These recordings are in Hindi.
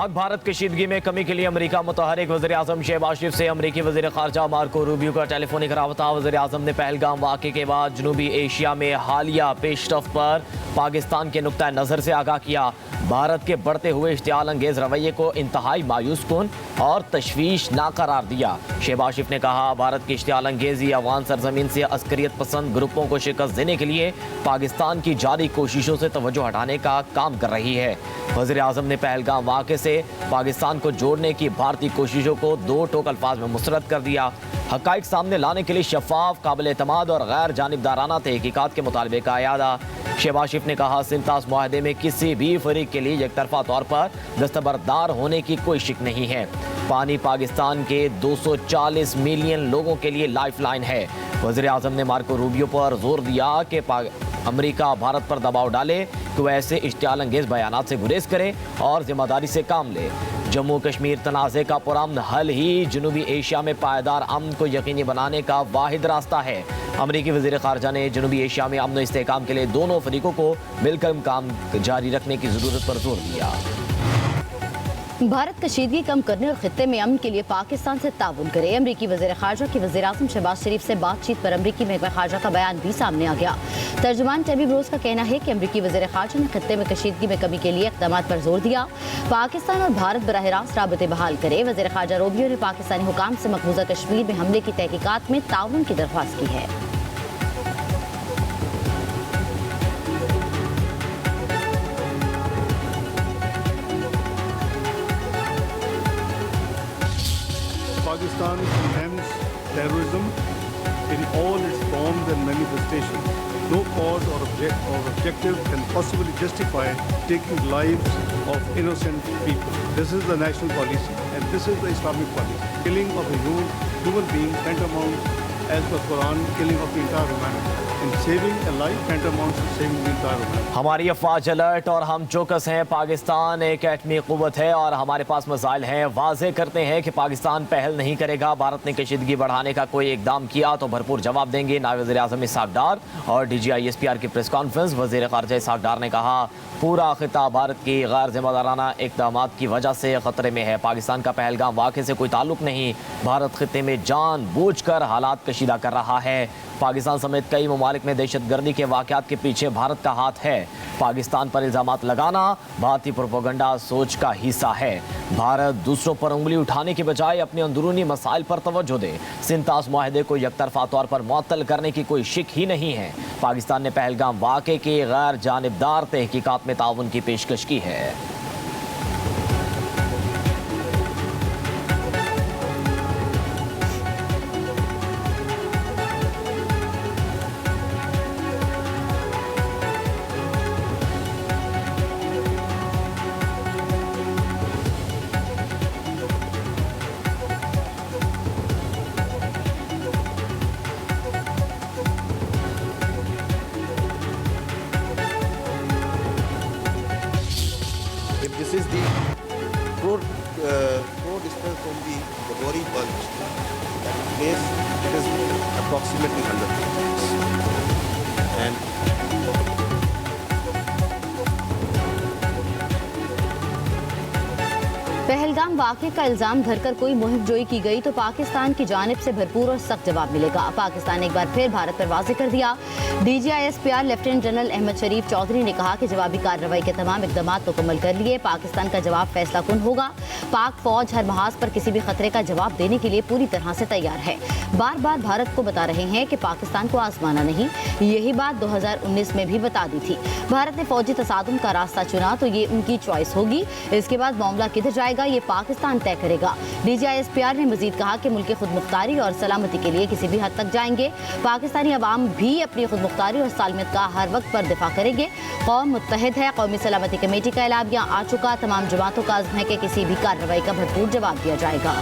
पाक भारत कशीदगी में कमी के लिए अमेरिका मुतहरिक। वज़ीर आज़म शहबाज शरीफ से अमेरिकी वज़ीर ख़ारजा मार्को रूबियो का टेलीफोनिक रबता। वज़ीर आज़म ने पहलगाम वाक़े के बाद जनूबी एशिया में हालिया पेशरफ्त पर पाकिस्तान के नुक्ता नज़र से आगाह किया। भारत के बढ़ते हुए इश्तियाल अंगेज़ रवैये को इंतहाई मायूस कुन और तशवीशनाक करार दिया। शहबाज शरीफ ने कहा, भारत की इश्तियाल अंगेज़ी अफ़गान सरजमीन से अस्करियत पसंद ग्रुपों को शिकस्त देने के लिए पाकिस्तान की जारी कोशिशों से तवज्जो हटाने का काम कर रही है। वज़ीर आज़म ने पहलगाम वाक़े से पाकिस्तान को जोड़ने की भारतीय कोशिशों को दो टोक अल्फाज में मुस्तरद कर दिया। हक़ाइक़ सामने लाने के लिए शफ़ाफ़, काबिल एतमाद और गैर जानिबदाराना तहक़ीक़ात के मुतालबे का अयादा। शहबाज शरीफ ने कहा, सिंतास मुआहदे में किसी भी फरीक के लिए एकतरफा तौर पर दस्तबरदार होने की कोई शिक नहीं है। पानी पाकिस्तान के 240 मिलियन लोगों के लिए लाइफ लाइन है। वज़ीर आज़म ने मार्को रूबियो पर जोर दिया कि अमेरिका भारत पर दबाव डाले कि वह ऐसे इश्तियाल अंगेज़ बयानात से गुरेज करे और जिम्मेदारी से काम ले। जम्मू कश्मीर तनाज़े का पुरअमन हल ही जनूबी एशिया में पायदार अमन को यकीनी बनाने का वाहिद रास्ता है। अमेरिकी वज़ीर ख़ारजा ने जनूबी एशिया में अमन व इस्तेहकाम के लिए दोनों फरीकों को मिलकर काम जारी रखने की ज़रूरत पर जोर दिया। भारत कशीदगी कम करने और खित्ते में अमन के लिए पाकिस्तान से ताउन करे। अमरीकी वज़ीर ख़ारजा की वज़ीर आज़म शहबाज शरीफ से बातचीत पर अमरीकी महकमा ख़ारजा का बयान भी सामने आ गया। तर्जुमान टेबी ब्रोस का कहना है कि अमरीकी वज़ीर ख़ारजा ने खित्ते में कशीदगी में कमी के लिए इक़दाम पर जोर दिया। पाकिस्तान और भारत बराह रास्त राबते बहाल करे। वज़ीर ख़ारजा रूबियो ने पाकिस्तानी हुकाम से मकबूजा कश्मीर में हमले की तहकीकात में ताउन की दरख्वास्त की है। Pakistan condemns terrorism in all its forms and manifestations. No cause or objective can possibly justify taking lives of innocent people. This is the national policy and this is the Islamic policy. Killing of a human being tantamount, as per Quran, killing of the entire humanity. And saving a life tantamount to saving the entire humanity. हमारी अफवाज अलर्ट और हम चौकस हैं। पाकिस्तान एक एटमी क़ुव्वत है और हमारे पास मिसाइल हैं। वाज़े करते हैं कि पाकिस्तान पहल नहीं करेगा। भारत ने कशीदगी बढ़ाने का कोई इकदाम किया तो भरपूर जवाब देंगे। नायब वज़ीर आज़म इसहाक़ डार और DGI-SPR की प्रेस कॉन्फ्रेंस। वज़ीर ख़ारजा इसहाक़ डार ने कहा, पूरा खिता भारत की गैर जिम्मेदाराना इक़दामात की वजह से ख़तरे में है। पाकिस्तान का पहलगाम वाक़े से कोई ताल्लुक़ नहीं। भारत खिते में जानबूझकर हालात कशीदा कर रहा है। पाकिस्तान समेत कई ममालिक में दहशतगर्दी के वाक़यात के पीछे भारत का हाथ है। पाकिस्तान पर इल्ज़ामात लगाना भारतीय प्रोपेगेंडा सोच का हिस्सा है। भारत दूसरों पर उंगली उठाने के बजाय अपने अंदरूनी मसाइल पर तवज्जो दे। सिंतास मुआहदे को यकतरफा तौर पर मुअत्तल करने की कोई शिक ही नहीं है। पाकिस्तान ने पहलगाम वाक़े की गैर जानिबदार तहकीकात में ताउन की पेशकश की है। This is the pro distance from the Gori bunch. That place, it is approximately 100 meters. And Pahalgam वाक़े का इल्ज़ाम धरकर कोई मुहिम जोई की गई तो पाकिस्तान की जानिब से भरपूर और सख्त जवाब मिलेगा। पाकिस्तान ने एक बार फिर भारत पर वाज़े कर दिया। DGI-SPR लेफ्टिनेंट जनरल अहमद शरीफ चौधरी ने कहा कि जवाबी कार्रवाई के तमाम इक़दाम मुकम्मल कर लिए। पाकिस्तान का जवाब फैसला कुन होगा। पाक फौज हर महाज पर किसी भी खतरे का जवाब देने के लिए पूरी तरह से तैयार है। बार बार भारत को बता रहे हैं कि पाकिस्तान को आजमाना नहीं। यही बात 2019 में भी बता दी थी। भारत ने फौजी तसादुम का रास्ता चुना तो ये उनकी चॉइस होगी। इसके बाद मामला किधर जाएगा ये पाकिस्तान तय करेगा। DGI-SPR ने मजीद कहा कि मुल्क की खुद मुख्तारी और सलामती के लिए किसी भी हद तक जाएंगे। पाकिस्तानी अवाम भी अपनी खुद मुख्तारी और सालमियत का हर वक्त पर दिफा करेंगे। कौम मुत्तहिद है। कौमी सलामती कमेटी का ऐलानिया आ चुका। तमाम जमातों का अज़्म है कि किसी भी कार्रवाई का भरपूर जवाब दिया जाएगा।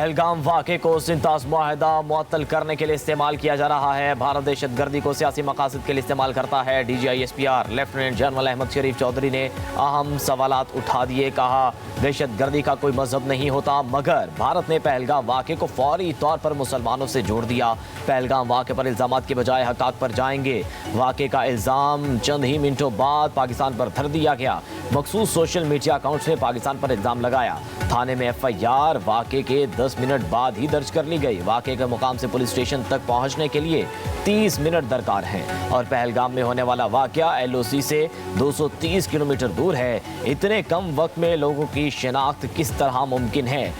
पहलगाम वाक़े को सिंतास मुआहदा मुअत्तल करने के लिए इस्तेमाल किया जा रहा है। भारत दहशतगर्दी को सियासी मकासद के लिए इस्तेमाल करता है। DGISPR लेफ्टिनेंट जनरल अहमद शरीफ चौधरी ने अहम सवालात उठा दिए। कहा, दहशतगर्दी का कोई मजहब नहीं होता, मगर भारत ने पहलगाम वाक़े को फौरी तौर पर मुसलमानों से जोड़ दिया। पहलगाम वाक़े पर इल्ज़ामात के बजाय हक़ाक़ पर जाएंगे। वाक़े का इल्ज़ाम चंद ही मिनटों बाद पाकिस्तान पर धर दिया गया। मखसूस सोशल मीडिया अकाउंट्स ने पाकिस्तान पर इल्ज़ाम लगाया। थाने में FIR वाक़े के 10 मिनट बाद ही दर्ज कर ली गई। वाक़े के मुकाम से पुलिस स्टेशन तक पहुंचने के लिए 30 मिनट दरकार हैं और पहलगाम में होने वाला वाक़या LOC से 230 किलोमीटर दूर है। इतने कम वक्त में लोगों की शिनाख्त किस तरह मुमकिन है?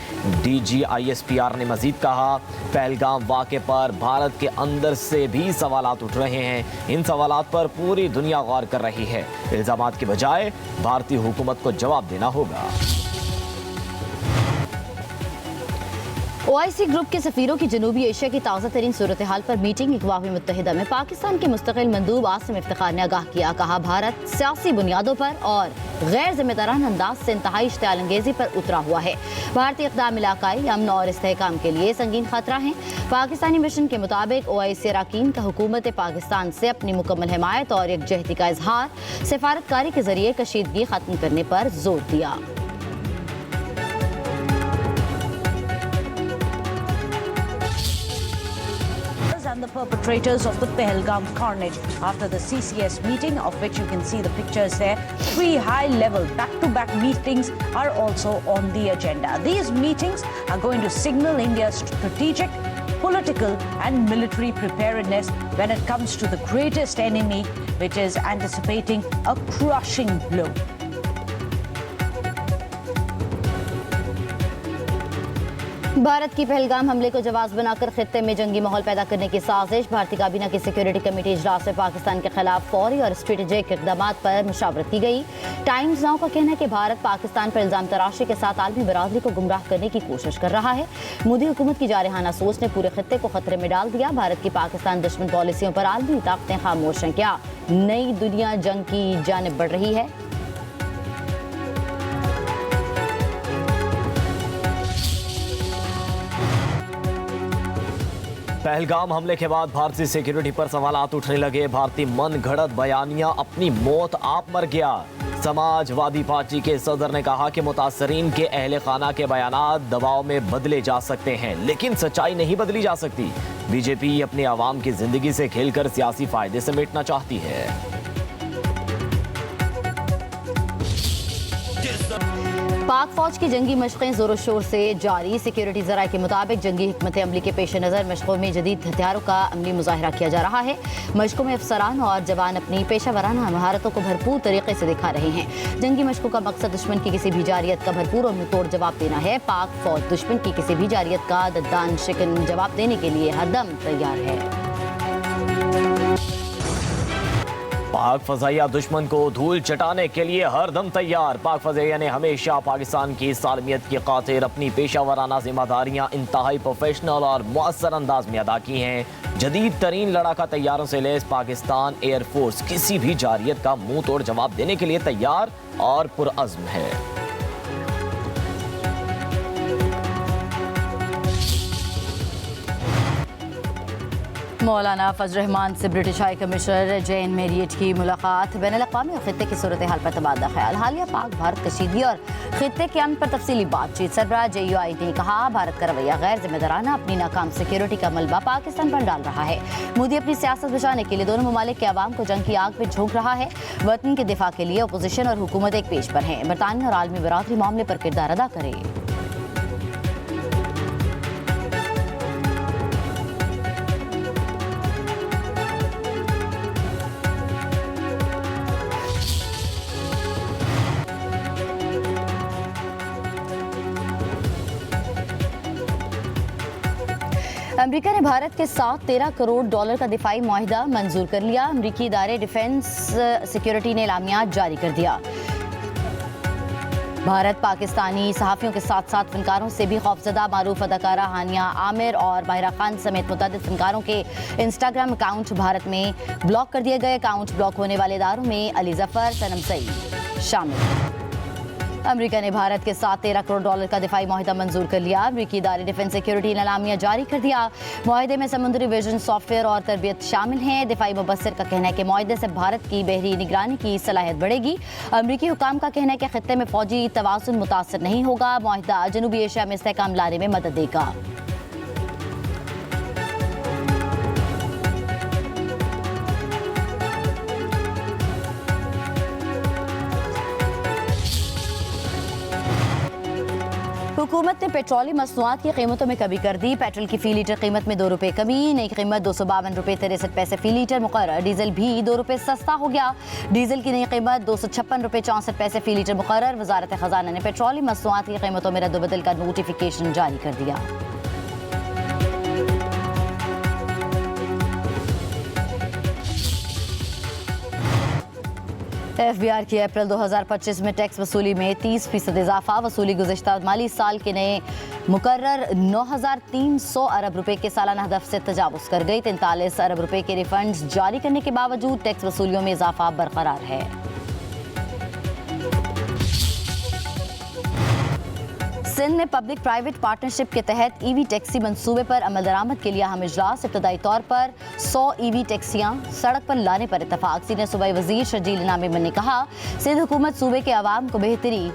DGISPR ने मजीद कहा, पहलगाम वाक़े पर भारत के अंदर से भी सवालात उठ रहे हैं। इन सवालात पर पूरी दुनिया गौर कर रही है। इल्ज़ामात के बजाय भारतीय हुकूमत को जवाब देना होगा। OIC ग्रुप के सफीरों की जनूबी एशिया की ताज़ा तरीन सूरत हाल पर मीटिंग अक़वाम मुत्तहिदा में पाकिस्तान के मुस्तकिल मंदूब आसिम इफ्तिखार ने आगाह किया। कहा, भारत सियासी बुनियादों पर और गैर जिम्मेदाराना अंदाज से इंतहाई इश्तियाल अंगेज़ी पर उतरा हुआ है। भारतीय इक़दाम इलाकाई अमन और इस्तेहकाम के लिए संगीन खतरा है। पाकिस्तानी मिशन के मुताबिक OIC अरकान का हुकूमत पाकिस्तान से अपनी मुकम्मल हिमायत और यकजहती का इजहार सिफारतकारी के जरिए कशीदगी खत्म करने पर जोर दिया। And the perpetrators of the Pahalgam carnage. After the CCS meeting, of which you can see the pictures there, 3 high-level back-to-back meetings are also on the agenda. These meetings are going to signal India's strategic, political and military preparedness when it comes to the greatest enemy, which is anticipating a crushing blow. Bharat की पहलगाम हमले को जवाब बनाकर खित्ते में जंगी माहौल पैदा करने की साजिश। भारतीय काबीना की सिक्योरिटी कमेटी इजलास में पाकिस्तान के खिलाफ फौरी और स्ट्रेटेजिक इकदाम पर मुशावरत की गई। टाइम्स नाउ का कहना है कि भारत पाकिस्तान पर इल्जाम तराशी के साथ आलमी बरादरी को गुमराह करने की कोशिश कर रहा है। मोदी हुकूमत की जारहाना सोच ने पूरे खित्ते को खतरे में डाल दिया। भारत की पाकिस्तान दुश्मन पॉलिसियों पर आलमी ताकतें खामोश हैं। क्या नई दुनिया जंग की जानिब बढ़ रही है? पहलगाम हमले के बाद भारतीय सिक्योरिटी पर सवालात उठने लगे। भारतीय मन घड़त बयानिया, अपनी मौत आप मर गया। समाजवादी पार्टी के सदर ने कहा कि मुतासरीन के अहले खाना के बयानात दबाव में बदले जा सकते हैं, लेकिन सच्चाई नहीं बदली जा सकती। बीजेपी अपने आवाम की जिंदगी से खेलकर सियासी फायदे समेटना चाहती है। पाक फौज की जंगी मशक़ें जोरों शोर से जारी। सिक्योरिटी ज़राए के मुताबिक जंगी हिकमत अमली के पेश नज़र मशक़ों में जदीद हथियारों का अमली मुजाहिरा किया जा रहा है। मशक़ों में अफसरान और जवान अपनी पेशा वराना महारतों को भरपूर तरीके से दिखा रहे हैं। जंगी मशक़ों का मकसद दुश्मन की किसी भी जारियत का भरपूर और मुंहतोड़ जवाब देना है। पाक फौज दुश्मन की किसी भी जारियत का दद्दान शिकन जवाब देने के लिए हरदम तैयार है। पाक फजाइया दुश्मन को धूल चटाने के लिए हरदम तैयार। पाक फजाइया ने हमेशा पाकिस्तान की सालमियत की खातिर अपनी पेशा वराना जिम्मेदारियां इंतहाई प्रोफेशनल और मुअस्सर अंदाज में अदा की हैं। जदीद तरीन लड़ाका तैयारों से लैस पाकिस्तान एयरफोर्स किसी भी जारियत का मुंह तोड़ जवाब देने के लिए तैयार और पुरअज़्म है। मौलाना फजल रहमान से ब्रिटिश हाई कमिश्नर जेन मेरियट की मुलाकात। बैनुल-अक़वामी और खित्ते की सूरत हाल पर तबादला ख्याल। हालिया पाक भारत कशीदगी और खित्ते के अमन पर तफसीली बातचीत। सरबराह JUI ने कहा, भारत का रवैया गैर जिम्मेदाराना अपनी नाकाम सिक्योरिटी का मलबा पाकिस्तान पर डाल रहा है। मोदी अपनी सियासत बचाने के लिए दोनों ममालिक के अवाम को जंग की आग में झोंक रहा है। वतन के दिफा के लिए अपोजिशन और हुकूमत एक पेश पर हैं। बरतानिया और आलमी बरादरी मामले पर किरदार अदा करे। अमेरिका ने भारत के साथ $13 करोड़ का दिफाई मुआहिदा मंजूर कर लिया। अमेरिकी इदारे डिफेंस सिक्योरिटी ने एलामिया जारी कर दिया। भारत पाकिस्तानी सहाफ़ियों के साथ साथ फनकारों से भी खौफजदा मारूफ अदाकारा हानिया आमिर और माहिरा खान समेत मुतअद्दिद फनकारों के इंस्टाग्राम अकाउंट भारत में ब्लॉक कर दिए गए। अकाउंट ब्लॉक होने वाले इदारों में अली जफर, सनम सईद शामिल। अमेरिका ने भारत के साथ $13 करोड़ का दिफाई मुआहिदा मंजूर कर लिया। अमेरिकी इदारे डिफेंस सिक्योरिटी एलामिया जारी कर दिया। मुआहिदे में समुद्री विजन, सॉफ्टवेयर और तरबियत शामिल हैं। दिफाई मुबस्सिर का कहना है कि मुआहिदे से भारत की बहरी निगरानी की सलाहियत बढ़ेगी। अमेरिकी हुकाम का कहना है कि खित्ते में फौजी तवाज़ुन मुतासर नहीं होगा। मुआहिदा जनूबी एशिया में इस्तेहकाम लाने में मदद देगा। हुकूमत ने पेट्रोलियम मसनूआत की कीमतों में कमी कर दी। पेट्रोल की फी लीटर कीमत में ₹2 कमी, नई कीमत ₹252.63 फी लीटर मुकर्रर। डीजल भी ₹2 सस्ता हो गया। डीजल की नई कीमत ₹256.64 फी लीटर मुकर्रर। वजारत खजाना ने पेट्रोलियम मसनूआत की कीमतों में रद्दबदल का नोटिफिकेशन जारी कर दिया। FBI की अप्रैल 2025 में टैक्स वसूली में 30% इजाफा। वसूली गुज़िश्ता माली साल के नए मुकर्रर 9,300 अरब रुपए के सालाना हदफ से तजावुज़ कर गई। 43 अरब रुपए के रिफंड्स जारी करने के बावजूद टैक्स वसूलियों में इजाफा बरकरार है। सिंध में पब्लिक प्राइवेट पार्टनरशिप के तहत EV टैक्सी मंसूबे पर अमल दरामद के लिए अहम इजलास। इब्तदाई तौर पर 100 EV टैक्सियां सड़क पर लाने पर इत्तफाक। सीनियर सूबाई वजीर शर्जील इनामी ने कहा, सिंध हुकूमत सूबे के अवाम को बेहतरी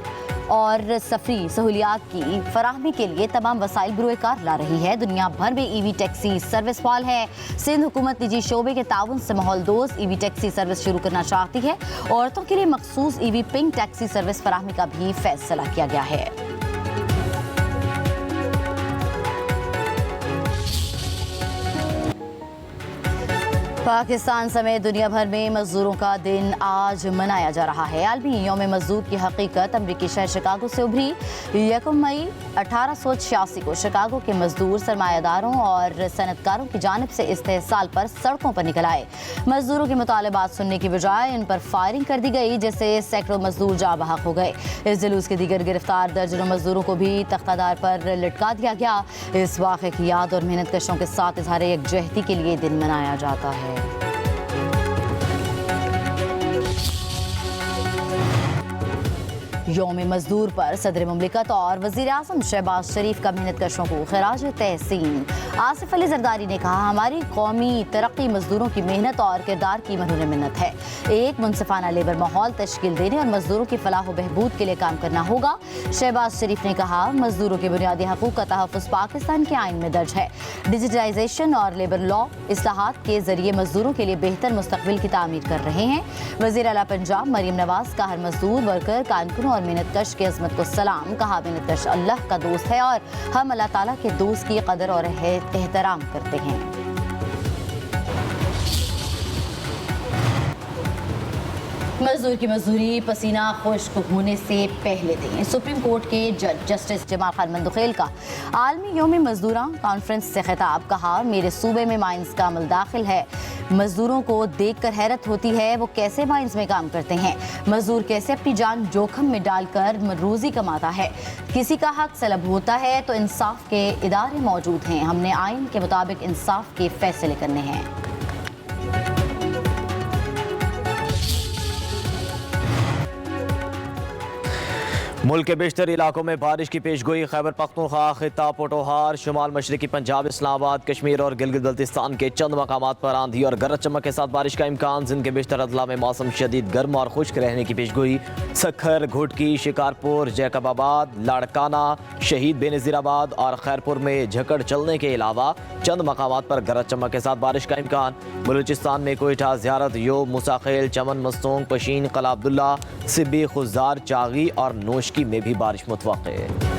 और सफरी सहूलियात की फराहमी के लिए तमाम वसाइल बुरोकार ला रही है। दुनिया भर में EV टैक्सी सर्विस फाल है। सिंध हुकूमत निजी शोबे के ताउन से माहौल दोस्त EV टैक्सी सर्विस शुरू करना चाहती है। औरतों के लिए मखसूस EV पिंक टैक्सी सर्विस फराहमी का भी फैसला किया गया है। पाकिस्तान समेत दुनिया भर में मजदूरों का दिन आज मनाया जा रहा है। आलमी यौम मजदूर की हकीकत अमरीकी शहर शिकागो से उभरी। 1 मई 1886 को शिकागो के मजदूर सरमायादारों और सनतकारों की जानिब से इस्तेहसाल पर सड़कों पर निकल आए। मजदूरों के मुतालबात सुनने की बजाय इन पर फायरिंग कर दी गई, जिससे सैकड़ों मजदूर जाँ बहक हो गए। इस जुलूस के दीगर गिरफ्तार दर्जनों मजदूरों को भी तख्तादार पर लटका दिया गया। इस वाक़े की याद और मेहनत कशों के साथ इजहार यकजहती के लिए दिन मनाया जाता है। यौम मजदूर पर सदर मुमलिकत और वज़ीर आज़म शहबाज शरीफ का मेहनत कशों को खराज तहसीन। आसिफ अली जरदारी ने कहा, हमारी कौमी तरक्की मजदूरों की मेहनत और किरदार की मरहून मिन्नत है। एक मुनसिफाना लेबर माहौल तश्कील देने और मजदूरों की फलाह व बहबूद के लिए काम करना होगा। शहबाज शरीफ ने कहा, मजदूरों के बुनियादी हकूक़ का तहफ़्फ़ुज़ पाकिस्तान के आइन में दर्ज है। डिजिटाइजेशन और लेबर लॉ इस्लाहात के जरिए मजदूरों के लिए बेहतर मुस्तक़बिल की तामीर कर रहे हैं। वज़ीर आला पंजाब मरीम नवाज का हर मजदूर, वर्कर, कारकुन और मेहनत कश की अज़मत को सलाम। कहा, मेहनत कश अल्लाह का दोस्त है और हम अल्लाह ताला के दोस्त की कदर और एहतराम करते हैं। मजदूर की मजदूरी पसीना खुश्क होने से पहले दें। सुप्रीम कोर्ट के जज जस्टिस जमाल खान मंदुखेल का आलमी यौम मजदूरा कॉन्फ्रेंस से खिताब। कहा, मेरे सूबे में माइंस का अमल दाखिल है। मजदूरों को देखकर हैरत होती है, वो कैसे माइंस में काम करते हैं। मजदूर कैसे अपनी जान जोखम में डालकर रोजी कमाता है। किसी का हक सलब होता है तो इंसाफ के इदारे मौजूद हैं। हमने आइन के मुताबिक इंसाफ के फैसले करने हैं। मुल्क के बेशतर इलाकों में बारिश की पेशगोई। खैबर पख्तूनख्वा, खित्ता पोटोहार, शुमाल मशरकी पंजाब, इस्लामाबाद, कश्मीर और गिलगित बल्तिस्तान के चंद मकामात पर आंधी और गरज चमक के साथ बारिश का इम्कान। जिन के बेशतर अदला में मौसम शदीद गर्म और खुश्क रहने की पेशगोई। सखर, घुटकी, शिकारपुर, जैकबाबाद, लाड़काना, शहीद बेनज़ीराबाद और खैरपुर में झकड़ चलने के अलावा चंद मकामात पर गरज चमक के साथ बारिश का इम्कान। बलूचिस्तान में कोयटा, ज़ियारत, योब, मुसाखेल, चमन, मस्तूंग, पशीन, कला अब्दुल्ला, सिब्बी, खुजार, चागी और नोशकी में भी बारिश मुतवक्के है।